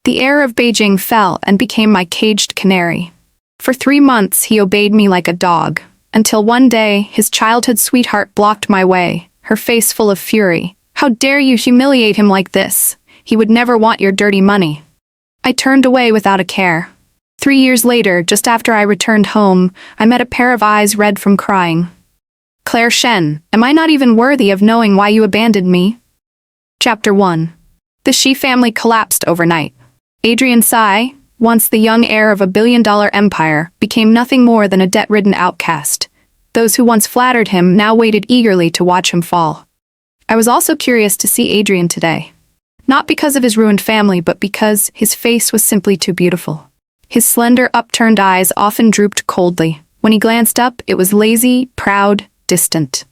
The heir of Beijing fell and became my caged canary. For 3 months he obeyed me like a dog, until one day his childhood sweetheart blocked my way, her face full of fury. "How dare you humiliate him like this? He would never want your dirty money." I turned away without a care. 3 years later, just after I returned home, I met a pair of eyes red from crying. "Shen, am I not even worthy of knowing why you abandoned me?" Chapter 1. The Shi family collapsed overnight. Adrian Tsai, once the young heir of a billion-dollar empire, became nothing more than a debt-ridden outcast. Those who once flattered him now waited eagerly to watch him fall. I was also curious to see Adrian today. Not because of his ruined family, but because his face was simply too beautiful. His slender, upturned eyes often drooped coldly. When he glanced up, it was lazy, proud, distant.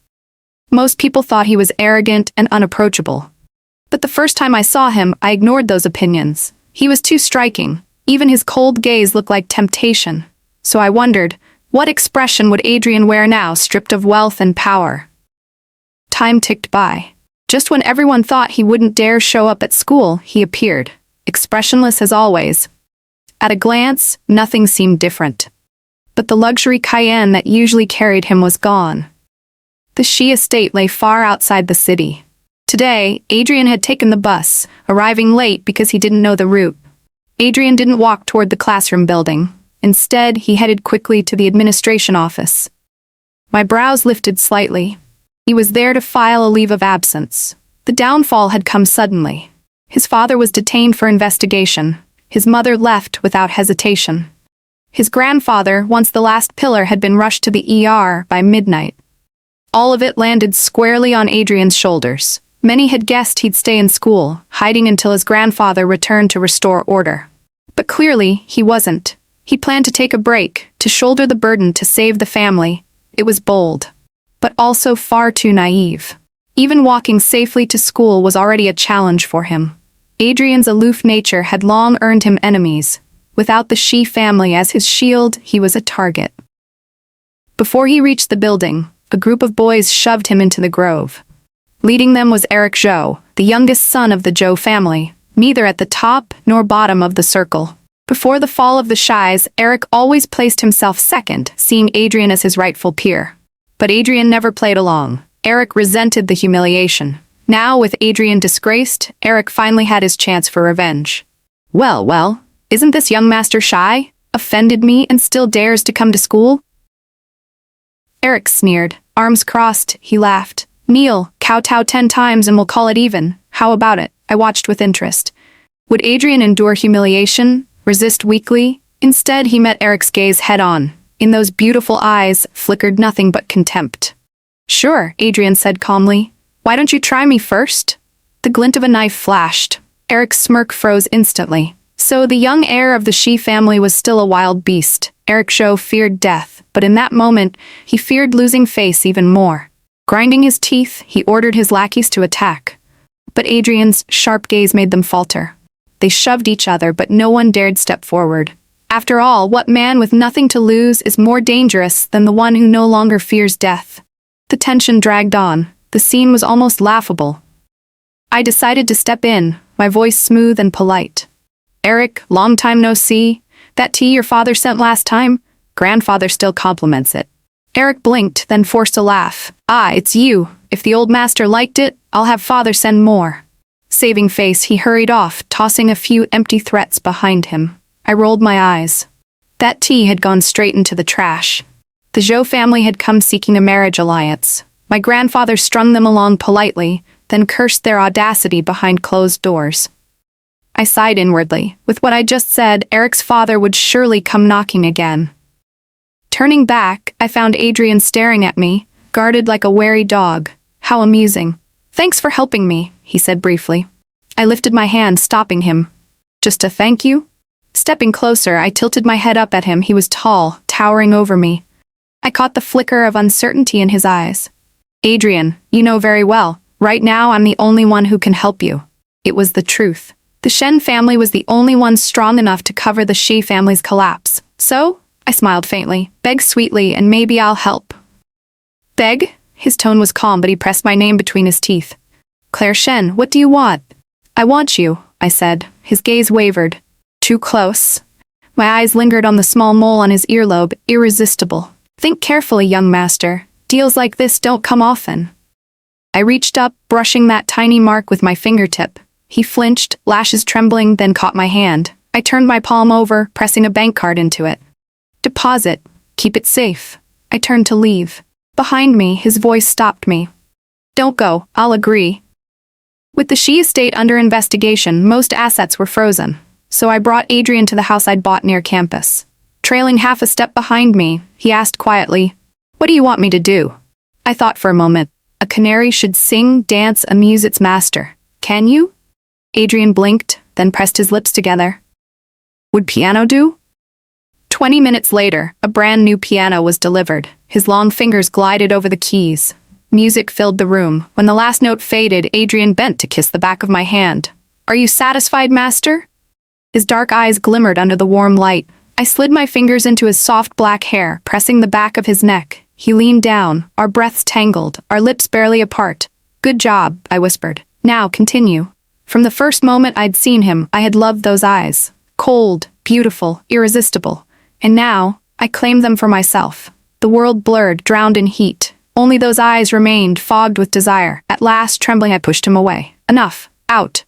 Most people thought he was arrogant and unapproachable. But the first time I saw him, I ignored those opinions. He was too striking. Even his cold gaze looked like temptation. So I wondered, what expression would Adrian wear now, stripped of wealth and power? Time ticked by. Just when everyone thought he wouldn't dare show up at school, he appeared, expressionless as always. At a glance, nothing seemed different. But the luxury Cayenne that usually carried him was gone. The Shi estate lay far outside the city. Today, Adrian had taken the bus, arriving late because he didn't know the route. Adrian didn't walk toward the classroom building. Instead, he headed quickly to the administration office. My brows lifted slightly. He was there to file a leave of absence. The downfall had come suddenly. His father was detained for investigation. His mother left without hesitation. His grandfather, once the last pillar, had been rushed to the ER by midnight. All of it landed squarely on Adrian's shoulders. Many had guessed he'd stay in school, hiding until his grandfather returned to restore order. But clearly, he wasn't. He planned to take a break, to shoulder the burden to save the family. It was bold, but also far too naive. Even walking safely to school was already a challenge for him. Adrian's aloof nature had long earned him enemies. Without the Shi family as his shield, he was a target. Before he reached the building, a group of boys shoved him into the grove. Leading them was Eric Zhou, the youngest son of the Zhou family, neither at the top nor bottom of the circle. Before the fall of the Shis, Eric always placed himself second, seeing Adrian as his rightful peer. But Adrian never played along. Eric resented the humiliation. Now, with Adrian disgraced, Eric finally had his chance for revenge. Well, isn't this young master shy? Offended me and still dares to come to school? Eric sneered. Arms crossed, he laughed. Kneel, kowtow 10 times and we'll call it even. How about it? I watched with interest. Would Adrian endure humiliation? Resist weakly? Instead, he met Eric's gaze head-on. In those beautiful eyes flickered nothing but contempt. Sure, Adrian said calmly. Why don't you try me first? The glint of a knife flashed. Eric's smirk froze instantly. So the young heir of the Shi family was still a wild beast. Eric Zhou feared death, but in that moment, he feared losing face even more. Grinding his teeth, he ordered his lackeys to attack. But Adrian's sharp gaze made them falter. They shoved each other, but no one dared step forward. After all, what man with nothing to lose is more dangerous than the one who no longer fears death? The tension dragged on. The scene was almost laughable. I decided to step in, my voice smooth and polite. Eric, long time no see. That tea your father sent last time? Grandfather still compliments it. Eric blinked, then forced a laugh. Ah, it's you. If the old master liked it, I'll have father send more. Saving face, he hurried off, tossing a few empty threats behind him. I rolled my eyes. That tea had gone straight into the trash. The Zhou family had come seeking a marriage alliance. My grandfather strung them along politely, then cursed their audacity behind closed doors. I sighed inwardly. With what I just said, Eric's father would surely come knocking again. Turning back, I found Adrian staring at me, guarded like a wary dog. How amusing. Thanks for helping me, he said briefly. I lifted my hand, stopping him. Just a thank you? Stepping closer, I tilted my head up at him. He was tall, towering over me. I caught the flicker of uncertainty in his eyes. Adrian, you know very well, right now I'm the only one who can help you. It was the truth. The Shen family was the only one strong enough to cover the Shi family's collapse. So, I smiled faintly, beg sweetly, and maybe I'll help. Beg? His tone was calm, but he pressed my name between his teeth. Shen, what do you want? I want you, I said. His gaze wavered. Too close. My eyes lingered on the small mole on his earlobe, irresistible. Think carefully, young master. Deals like this don't come often. I reached up, brushing that tiny mark with my fingertip. He flinched, lashes trembling, then caught my hand. I turned my palm over, pressing a bank card into it. Deposit. Keep it safe. I turned to leave. Behind me, his voice stopped me. Don't go, I'll agree. With the She estate under investigation, most assets were frozen. So I brought Adrian to the house I'd bought near campus. Trailing half a step behind me, he asked quietly, "What do you want me to do?" I thought for a moment. A canary should sing, dance, amuse its master. Can you? Adrian blinked, then pressed his lips together. Would piano do? 20 minutes later, a brand new piano was delivered. His long fingers glided over the keys. Music filled the room. When the last note faded, Adrian bent to kiss the back of my hand. Are you satisfied, master? His dark eyes glimmered under the warm light. I slid my fingers into his soft black hair, pressing the back of his neck. He leaned down, our breaths tangled, our lips barely apart. Good job, I whispered. Now continue. From the first moment I'd seen him, I had loved those eyes. Cold, beautiful, irresistible. And now, I claimed them for myself. The world blurred, drowned in heat. Only those eyes remained, fogged with desire. At last, trembling, I pushed him away. Enough. Out.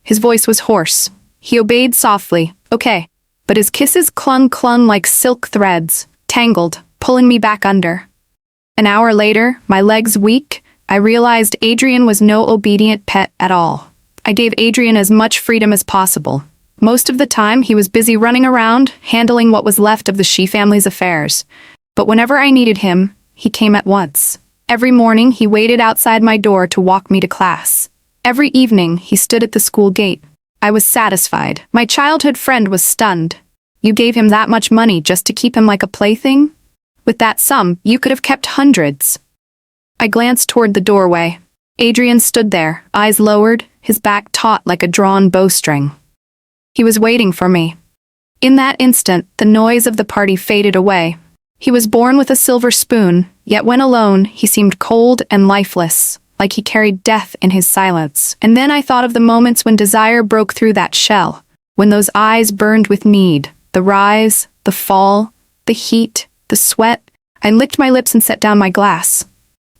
His voice was hoarse. He obeyed softly. Okay. But his kisses clung like silk threads, tangled, pulling me back under. An hour later, my legs weak, I realized Adrian was no obedient pet at all. I gave Adrian as much freedom as possible. Most of the time, he was busy running around, handling what was left of the She family's affairs. But whenever I needed him, he came at once. Every morning, he waited outside my door to walk me to class. Every evening, he stood at the school gate. I was satisfied. My childhood friend was stunned. You gave him that much money just to keep him like a plaything? With that sum, you could have kept hundreds. I glanced toward the doorway. Adrian stood there, eyes lowered, his back taut like a drawn bowstring. He was waiting for me. In that instant, the noise of the party faded away. He was born with a silver spoon, yet when alone, he seemed cold and lifeless, like he carried death in his silence. And then I thought of the moments when desire broke through that shell, when those eyes burned with need, the rise, the fall, the heat, the sweat. I licked my lips and set down my glass.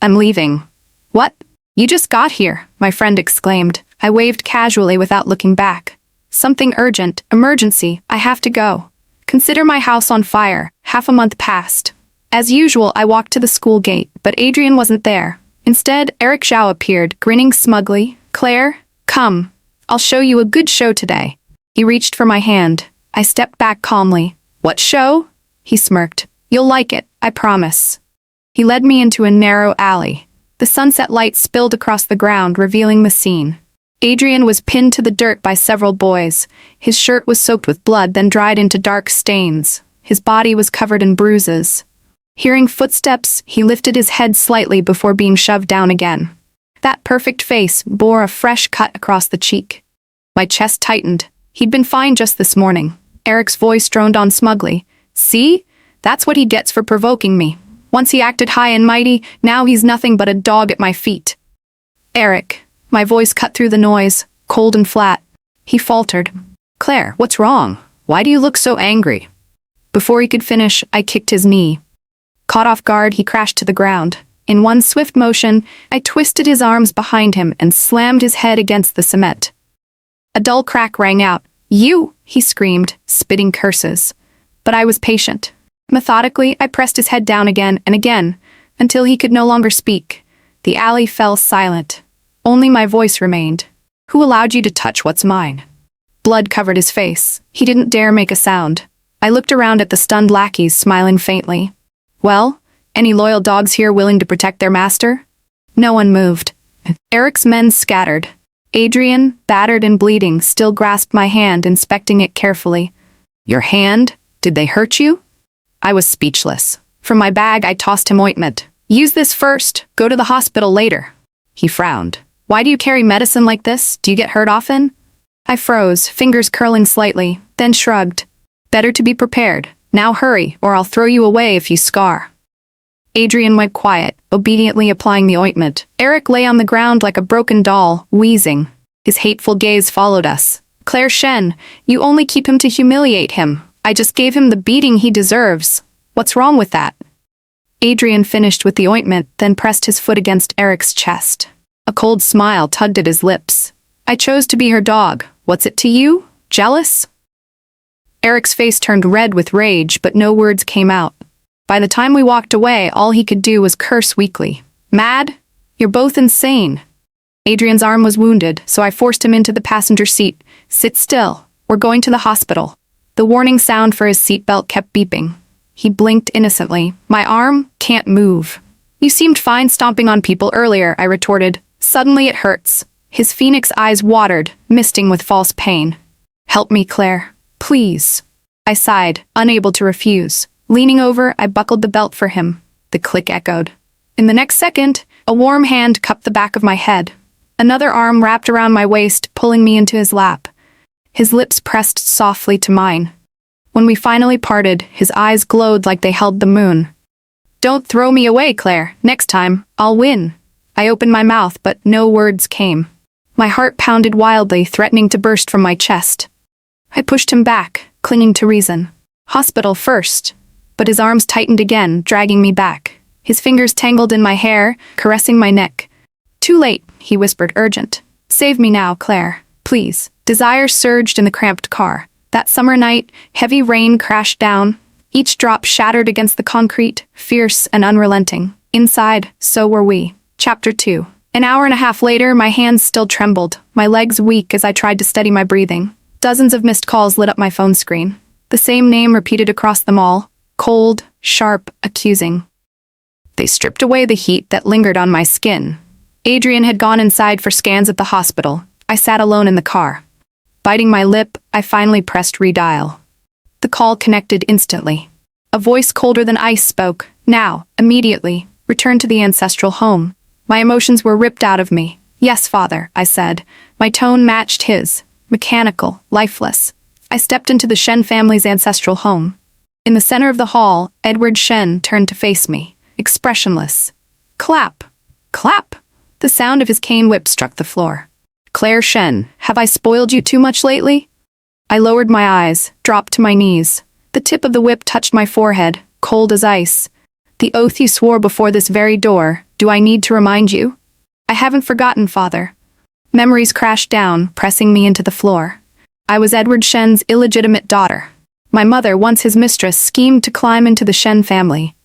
I'm leaving. What? You just got here, my friend exclaimed. I waved casually without looking back. Something urgent, emergency, I have to go. Consider my house on fire. Half a month passed. As usual, I walked to the school gate, but Adrian wasn't there. Instead, Eric Zhao appeared, grinning smugly. Claire, come. I'll show you a good show today. He reached for my hand. I stepped back calmly. What show? He smirked. You'll like it, I promise. He led me into a narrow alley. The sunset light spilled across the ground, revealing the scene. Adrian was pinned to the dirt by several boys. His shirt was soaked with blood, then dried into dark stains. His body was covered in bruises. Hearing footsteps, he lifted his head slightly before being shoved down again. That perfect face bore a fresh cut across the cheek. My chest tightened. He'd been fine just this morning. Eric's voice droned on smugly. See? That's what he gets for provoking me. Once he acted high and mighty, now he's nothing but a dog at my feet. Eric. My voice cut through the noise, cold and flat. He faltered. Claire, what's wrong? Why do you look so angry? Before he could finish, I kicked his knee. Caught off guard, he crashed to the ground. In one swift motion, I twisted his arms behind him and slammed his head against the cement. A dull crack rang out. You! He screamed, spitting curses. But I was patient. Methodically, I pressed his head down again and again, until he could no longer speak. The alley fell silent. Only my voice remained. Who allowed you to touch what's mine? Blood covered his face. He didn't dare make a sound. I looked around at the stunned lackeys, smiling faintly. Well, any loyal dogs here willing to protect their master? No one moved. Eric's men scattered. Adrian, battered and bleeding, still grasped my hand, inspecting it carefully. Your hand? Did they hurt you? I was speechless. From my bag, I tossed him ointment. Use this first, go to the hospital later. He frowned. Why do you carry medicine like this? Do you get hurt often? I froze, fingers curling slightly, then shrugged. Better to be prepared. Now hurry, or I'll throw you away if you scar. Adrian went quiet, obediently applying the ointment. Eric lay on the ground like a broken doll, wheezing. His hateful gaze followed us. Claire Shen, you only keep him to humiliate him. I just gave him the beating he deserves. What's wrong with that? Adrian finished with the ointment, then pressed his foot against Eric's chest. A cold smile tugged at his lips. I chose to be her dog. What's it to you? Jealous? Eric's face turned red with rage, but no words came out. By the time we walked away, all he could do was curse weakly. Mad? You're both insane. Adrian's arm was wounded, so I forced him into the passenger seat. Sit still. We're going to the hospital. The warning sound for his seatbelt kept beeping. He blinked innocently. My arm can't move. You seemed fine stomping on people earlier, I retorted. Suddenly it hurts. His phoenix eyes watered, misting with false pain. Help me, Claire. Please. I sighed, unable to refuse. Leaning over, I buckled the belt for him. The click echoed. In the next second, a warm hand cupped the back of my head. Another arm wrapped around my waist, pulling me into his lap. His lips pressed softly to mine. When we finally parted, his eyes glowed like they held the moon. Don't throw me away, Claire. Next time, I'll win. I opened my mouth, but no words came. My heart pounded wildly, threatening to burst from my chest. I pushed him back, clinging to reason. Hospital first. But his arms tightened again, dragging me back. His fingers tangled in my hair, caressing my neck. Too late, he whispered, urgent. Save me now, Claire. Please. Desire surged in the cramped car. That summer night, heavy rain crashed down. Each drop shattered against the concrete, fierce and unrelenting. Inside, so were we. Chapter 2. An hour and a half later, my hands still trembled, my legs weak as I tried to steady my breathing. Dozens of missed calls lit up my phone screen. The same name repeated across them all. Cold, sharp, accusing. They stripped away the heat that lingered on my skin. Adrian had gone inside for scans at the hospital. I sat alone in the car. Biting my lip, I finally pressed redial. The call connected instantly. A voice colder than ice spoke. Now, immediately, return to the ancestral home. My emotions were ripped out of me. Yes, father, I said. My tone matched his. Mechanical, lifeless. I stepped into the Shen family's ancestral home. In the center of the hall, Edward Shen turned to face me, expressionless. Clap! Clap! The sound of his cane whip struck the floor. Claire Shen, have I spoiled you too much lately? I lowered my eyes, dropped to my knees. The tip of the whip touched my forehead, cold as ice. The oath you swore before this very door, do I need to remind you? I haven't forgotten, father. Memories crashed down, pressing me into the floor. I was Edward Shen's illegitimate daughter. My mother, once his mistress, schemed to climb into the Shen family.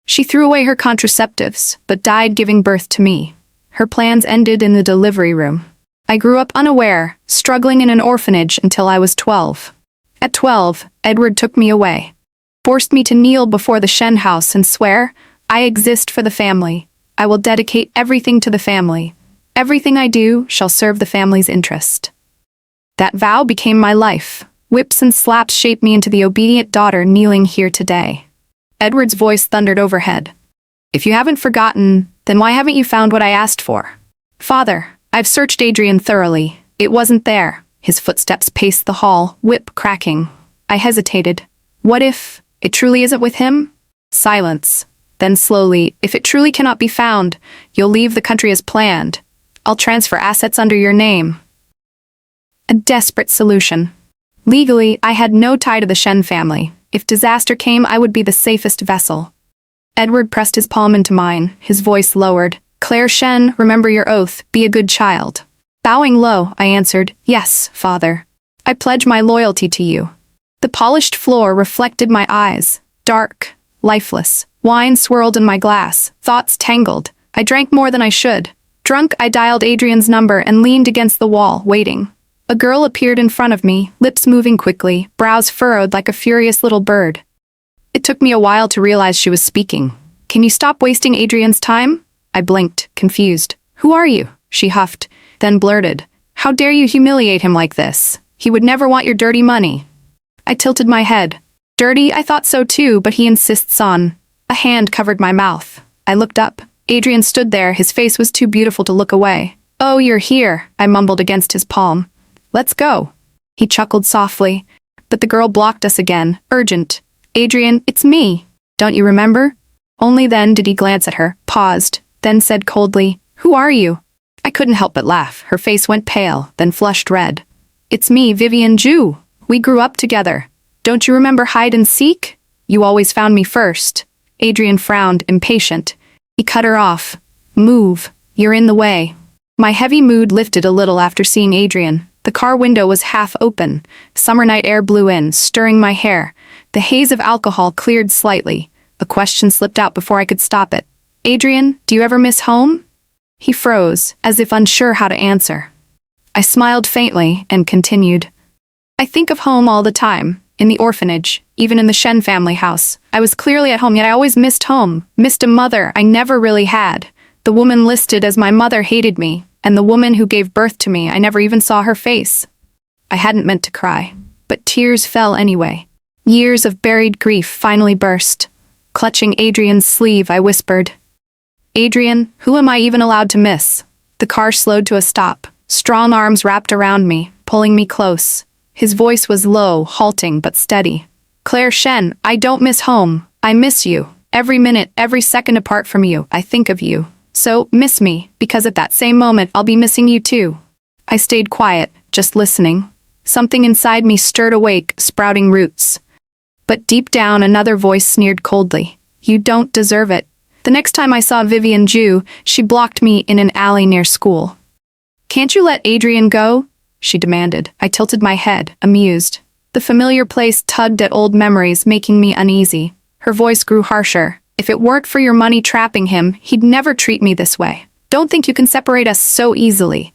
She threw away her contraceptives, but died giving birth to me. Her plans ended in the delivery room. I grew up unaware, struggling in an orphanage until I was 12. At 12, Edward took me away. Forced me to kneel before the Shen house and swear, I exist for the family. I will dedicate everything to the family. Everything I do shall serve the family's interest. That vow became my life. Whips and slaps shaped me into the obedient daughter kneeling here today. Edward's voice thundered overhead. If you haven't forgotten, then why haven't you found what I asked for? Father, I've searched Adrian thoroughly. It wasn't there. His footsteps paced the hall, whip cracking. I hesitated. What if it truly isn't with him? Silence. Then slowly, if it truly cannot be found, you'll leave the country as planned. I'll transfer assets under your name. A desperate solution. Legally, I had no tie to the Shen family. If disaster came, I would be the safest vessel. Edward pressed his palm into mine, his voice lowered. Claire Shen, remember your oath, be a good child. Bowing low, I answered, yes, father. I pledge my loyalty to you. The polished floor reflected my eyes, dark, lifeless. Wine swirled in my glass, thoughts tangled. I drank more than I should. Drunk, I dialed Adrian's number and leaned against the wall, waiting. A girl appeared in front of me, lips moving quickly, brows furrowed like a furious little bird. It took me a while to realize she was speaking. Can you stop wasting Adrian's time? I blinked, confused. Who are you? She huffed, then blurted. How dare you humiliate him like this? He would never want your dirty money. I tilted my head. Dirty, I thought so too, but he insists on. A hand covered my mouth. I looked up. Adrian stood there, his face was too beautiful to look away. Oh, you're here, I mumbled against his palm. Let's go. He chuckled softly, but the girl blocked us again, urgent. Adrian, it's me. Don't you remember? Only then did he glance at her, paused, then said coldly, who are you? I couldn't help but laugh. Her face went pale, then flushed red. It's me, Vivian Ju. We grew up together. Don't you remember hide and seek? You always found me first. Adrian frowned, impatient. He cut her off. Move. You're in the way. My heavy mood lifted a little after seeing Adrian. The car window was half open. Summer night air blew in, stirring my hair. The haze of alcohol cleared slightly. A question slipped out before I could stop it. Adrian, do you ever miss home? He froze, as if unsure how to answer. I smiled faintly and continued. I think of home all the time, in the orphanage, even in the Shen family house. I was clearly at home, yet I always missed home, missed a mother I never really had. The woman listed as my mother hated me, and the woman who gave birth to me, I never even saw her face. I hadn't meant to cry, but tears fell anyway. Years of buried grief finally burst. Clutching Adrian's sleeve, I whispered, Adrian, who am I even allowed to miss? The car slowed to a stop. Strong arms wrapped around me, pulling me close. His voice was low, halting, but steady. Claire Shen, I don't miss home. I miss you. Every minute, every second apart from you, I think of you. So, miss me, because at that same moment, I'll be missing you too. I stayed quiet, just listening. Something inside me stirred awake, sprouting roots. But deep down, another voice sneered coldly. You don't deserve it. The next time I saw Vivian Ju, she blocked me in an alley near school. Can't you let Adrian go? She demanded. I tilted my head, amused. The familiar place tugged at old memories, making me uneasy. Her voice grew harsher. If it weren't for your money trapping him, he'd never treat me this way. Don't think you can separate us so easily.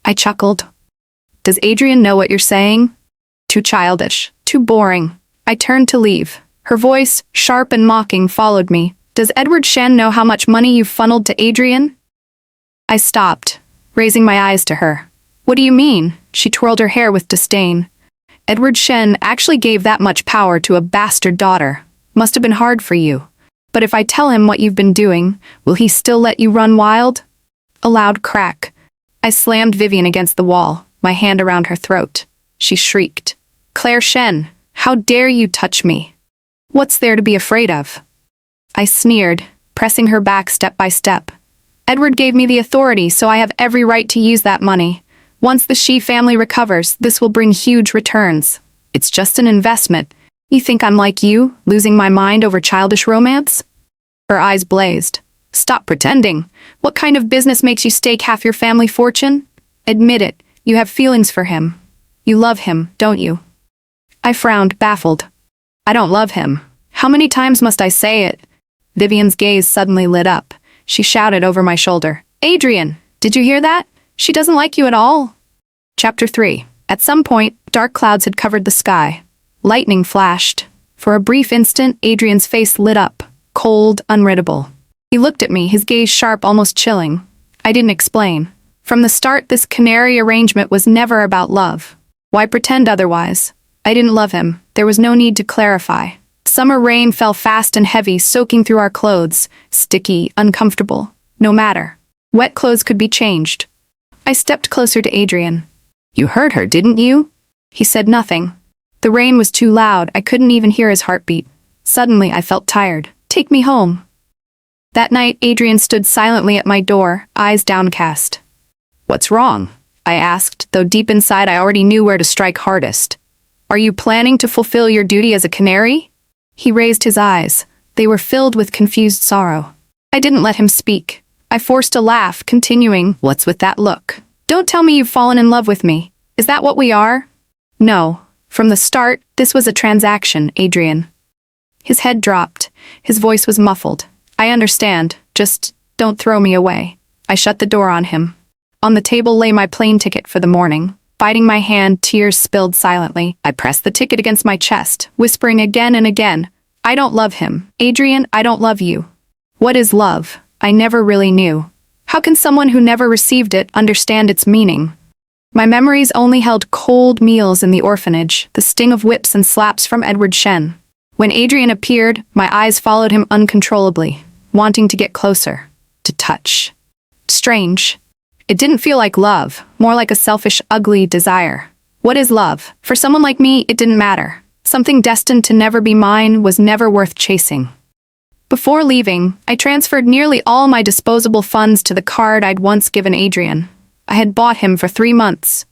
I chuckled. Does Adrian know what you're saying? Too childish. Too boring. I turned to leave. Her voice, sharp and mocking, followed me. Does Edward Shen know how much money you've funneled to Adrian? I stopped, raising my eyes to her. What do you mean? She twirled her hair with disdain. Edward Shen actually gave that much power to a bastard daughter. Must have been hard for you. But if I tell him what you've been doing, will he still let you run wild? A loud crack. I slammed Vivian against the wall, my hand around her throat. She shrieked. Claire Shen, how dare you touch me? What's there to be afraid of? I sneered, pressing her back step by step. Edward gave me the authority, so I have every right to use that money. Once the Shi family recovers, this will bring huge returns. It's just an investment. You think I'm like you, losing my mind over childish romance? Her eyes blazed. Stop pretending. What kind of business makes you stake half your family fortune? Admit it, you have feelings for him. You love him, don't you? I frowned, baffled. I don't love him. How many times must I say it? Vivian's gaze suddenly lit up. She shouted over my shoulder. Adrian, did you hear that? She doesn't like you at all. Chapter 3. At some point, dark clouds had covered the sky. Lightning flashed. For a brief instant, Adrian's face lit up, cold, unreadable. He looked at me, his gaze sharp, almost chilling. I didn't explain. From the start, this canary arrangement was never about love. Why pretend otherwise? I didn't love him. There was no need to clarify. Summer rain fell fast and heavy, soaking through our clothes. Sticky, uncomfortable. No matter. Wet clothes could be changed. I stepped closer to Adrian. You heard her, didn't you? He said nothing. The rain was too loud, I couldn't even hear his heartbeat. Suddenly, I felt tired. Take me home. That night, Adrian stood silently at my door, eyes downcast. What's wrong? I asked, though deep inside I already knew where to strike hardest. Are you planning to fulfill your duty as a canary? He raised his eyes. They were filled with confused sorrow. I didn't let him speak. I forced a laugh, continuing, What's with that look? Don't tell me you've fallen in love with me. Is that what we are? No. From the start, this was a transaction, Adrian. His head dropped. His voice was muffled. I understand. Just don't throw me away. I shut the door on him. On the table lay my plane ticket for the morning. Biting my hand, tears spilled silently. I pressed the ticket against my chest, whispering again and again, I don't love him. Adrian, I don't love you. What is love? I never really knew. How can someone who never received it understand its meaning? My memories only held cold meals in the orphanage, the sting of whips and slaps from Edward Shen. When Adrian appeared, my eyes followed him uncontrollably, wanting to get closer, to touch. Strange. It didn't feel like love, more like a selfish, ugly desire. What is love? For someone like me, it didn't matter. Something destined to never be mine was never worth chasing. Before leaving, I transferred nearly all my disposable funds to the card I'd once given Adrian. I had bought him for 3 months.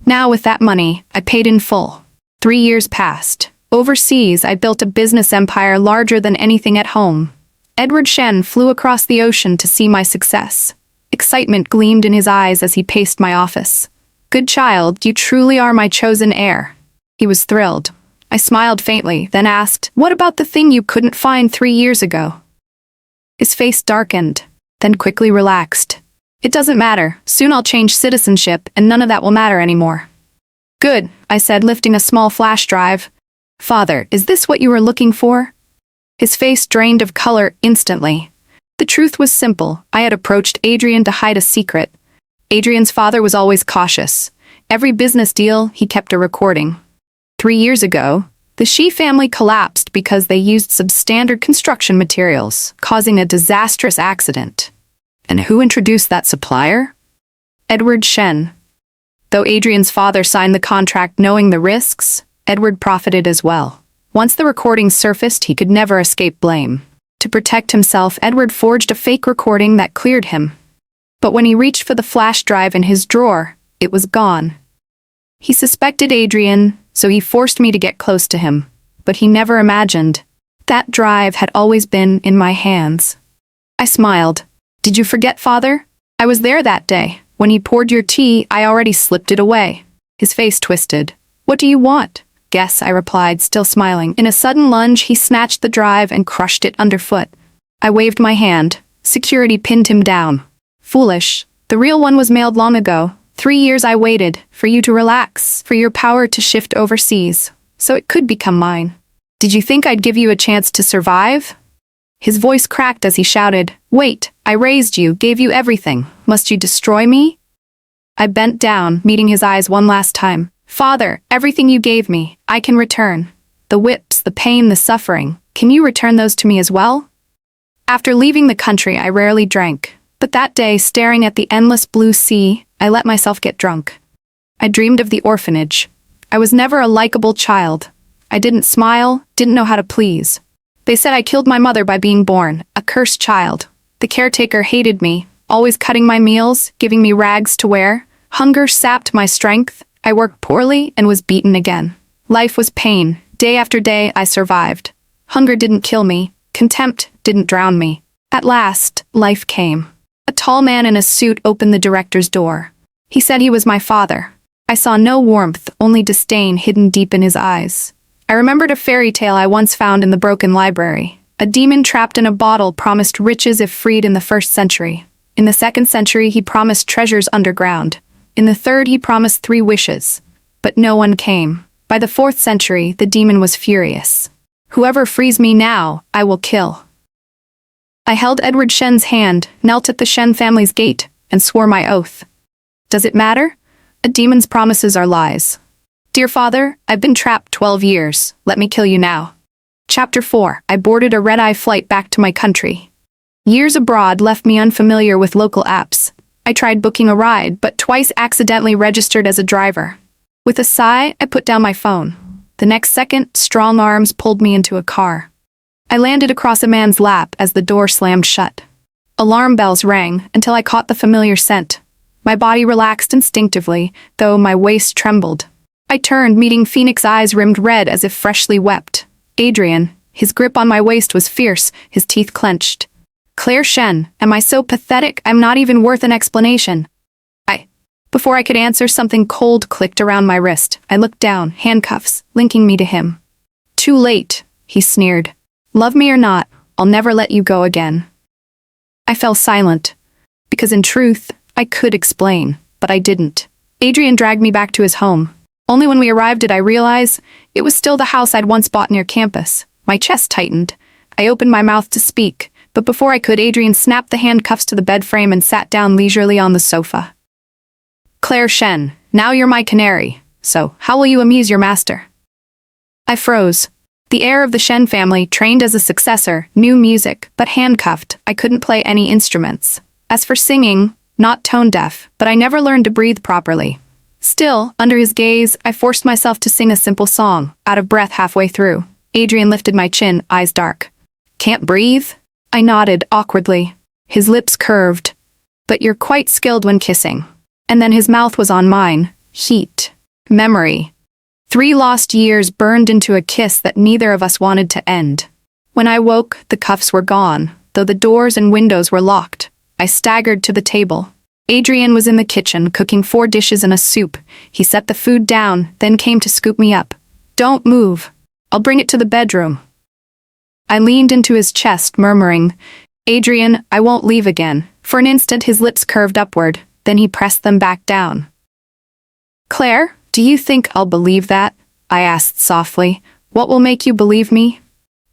Now with that money, I paid in full. 3 years passed. Overseas, I built a business empire larger than anything at home. Edward Shen flew across the ocean to see my success. Excitement gleamed in his eyes as he paced my office. "Good child, you truly are my chosen heir." He was thrilled. I smiled faintly, then asked, "What about the thing you couldn't find 3 years ago?" His face darkened, then quickly relaxed. "It doesn't matter. Soon I'll change citizenship, and none of that will matter anymore." "Good," I said, lifting a small flash drive. "Father, is this what you were looking for?" His face drained of color instantly. The truth was simple. I had approached Adrian to hide a secret. Adrian's father was always cautious. Every business deal, he kept a recording. 3 years ago, the Shi family collapsed because they used substandard construction materials, causing a disastrous accident. And who introduced that supplier? Edward Shen. Though Adrian's father signed the contract knowing the risks, Edward profited as well. Once the recording surfaced, he could never escape blame. To protect himself, Edward forged a fake recording that cleared him. But when he reached for the flash drive in his drawer, it was gone. He suspected Adrian, so he forced me to get close to him. But he never imagined that drive had always been in my hands. I smiled. "Did you forget, Father? I was there that day. When he poured your tea, I already slipped it away." His face twisted. "What do you want?" "Guess," I replied, still smiling. In a sudden lunge, he snatched the drive and crushed it underfoot. I waved my hand. Security pinned him down. "Foolish. The real one was mailed long ago. 3 years I waited, for you to relax, for your power to shift overseas, so it could become mine. Did you think I'd give you a chance to survive?" His voice cracked as he shouted, "Wait, I raised you, gave you everything. Must you destroy me?" I bent down, meeting his eyes one last time. "Father, everything you gave me, I can return. The whips, the pain, the suffering, can you return those to me as well?" After leaving the country, I rarely drank. But that day, staring at the endless blue sea, I let myself get drunk. I dreamed of the orphanage. I was never a likable child. I didn't smile, didn't know how to please. They said I killed my mother by being born, a cursed child. The caretaker hated me, always cutting my meals, giving me rags to wear. Hunger sapped my strength. I worked poorly and was beaten again. Life was pain. Day after day, I survived. Hunger didn't kill me. Contempt didn't drown me. At last, life came. A tall man in a suit opened the director's door. He said he was my father. I saw no warmth, only disdain hidden deep in his eyes. I remembered a fairy tale I once found in the broken library. A demon trapped in a bottle promised riches if freed in the 1st century. In the 2nd century, he promised treasures underground. In the 3rd, he promised 3 wishes. But no one came. By the 4th century, the demon was furious. "Whoever frees me now, I will kill." I held Edward Shen's hand, knelt at the Shen family's gate, and swore my oath. Does it matter? A demon's promises are lies. "Dear Father, I've been trapped 12 years. Let me kill you now." Chapter 4. I boarded a red-eye flight back to my country. Years abroad left me unfamiliar with local apps. I tried booking a ride, but twice accidentally registered as a driver. With a sigh, I put down my phone. The next second, strong arms pulled me into a car. I landed across a man's lap as the door slammed shut. Alarm bells rang until I caught the familiar scent. My body relaxed instinctively, though my waist trembled. I turned, meeting Phoenix eyes rimmed red as if freshly wept. Adrian. His grip on my waist was fierce, his teeth clenched. "Claire Shen, am I so pathetic I'm not even worth an explanation?" Before I could answer, something cold clicked around my wrist. I looked down, handcuffs, linking me to him. "Too late," he sneered. "Love me or not, I'll never let you go again." I fell silent. Because in truth, I could explain, but I didn't. Adrian dragged me back to his home. Only when we arrived did I realize it was still the house I'd once bought near campus. My chest tightened. I opened my mouth to speak, but before I could, Adrian snapped the handcuffs to the bed frame and sat down leisurely on the sofa. "Claire Shen, now you're my canary, so how will you amuse your master?" I froze. The heir of the Shen family, trained as a successor, knew music, but handcuffed, I couldn't play any instruments. As for singing, not tone-deaf, but I never learned to breathe properly. Still, under his gaze, I forced myself to sing a simple song, out of breath halfway through. Adrian lifted my chin, eyes dark. "Can't breathe?" I nodded awkwardly. His lips curved. "But you're quite skilled when kissing." And then his mouth was on mine, heat, memory. 3 lost years burned into a kiss that neither of us wanted to end. When I woke, the cuffs were gone, though the doors and windows were locked. I staggered to the table. Adrian was in the kitchen, cooking 4 dishes and a soup. He set the food down, then came to scoop me up. "Don't move. I'll bring it to the bedroom." I leaned into his chest, murmuring, "Adrian, I won't leave again." For an instant his lips curved upward, then he pressed them back down. "Claire, do you think I'll believe that?" I asked softly. "What will make you believe me?"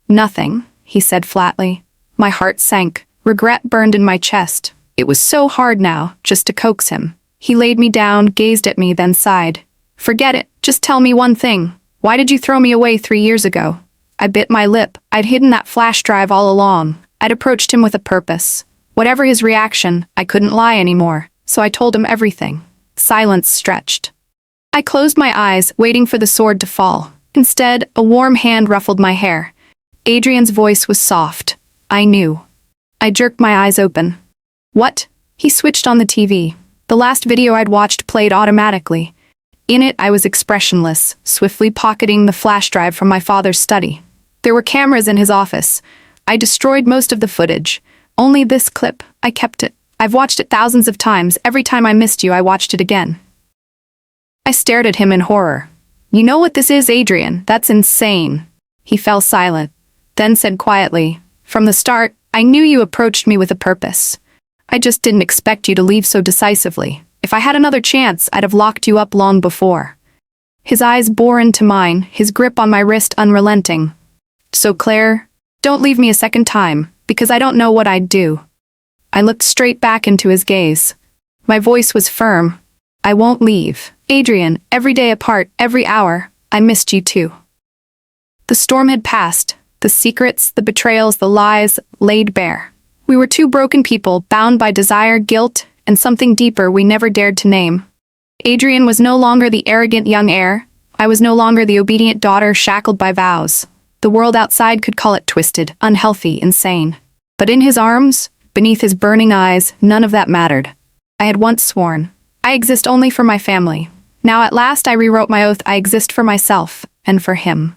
"Nothing," he said flatly. My heart sank. Regret burned in my chest. It was so hard now, just to coax him. He laid me down, gazed at me, then sighed. "Forget it. Just tell me one thing. Why did you throw me away 3 years ago?" I bit my lip. I'd hidden that flash drive all along. I'd approached him with a purpose. Whatever his reaction, I couldn't lie anymore. So I told him everything. Silence stretched. I closed my eyes, waiting for the sword to fall. Instead, a warm hand ruffled my hair. Adrian's voice was soft. I knew. I jerked my eyes open. "What?" He switched on the TV. The last video I'd watched played automatically. In it, I was expressionless, swiftly pocketing the flash drive from my father's study. There were cameras in his office. I destroyed most of the footage. Only this clip, I kept it. I've watched it thousands of times. Every time I missed you, I watched it again. I stared at him in horror. "You know what this is, Adrian? That's insane." He fell silent, then said quietly, "From the start, I knew you approached me with a purpose. I just didn't expect you to leave so decisively. If I had another chance, I'd have locked you up long before." His eyes bore into mine, his grip on my wrist unrelenting. "So Claire, don't leave me a second time, because I don't know what I'd do." I looked straight back into his gaze. My voice was firm. "I won't leave. Adrian, every day apart, every hour, I missed you too." The storm had passed. The secrets, the betrayals, the lies, laid bare. We were 2 broken people, bound by desire, guilt, and something deeper we never dared to name. Adrian was no longer the arrogant young heir. I was no longer the obedient daughter shackled by vows. The world outside could call it twisted, unhealthy, insane. But in his arms, beneath his burning eyes, none of that mattered. I had once sworn, I exist only for my family. Now at last I rewrote my oath. I exist for myself, and for him.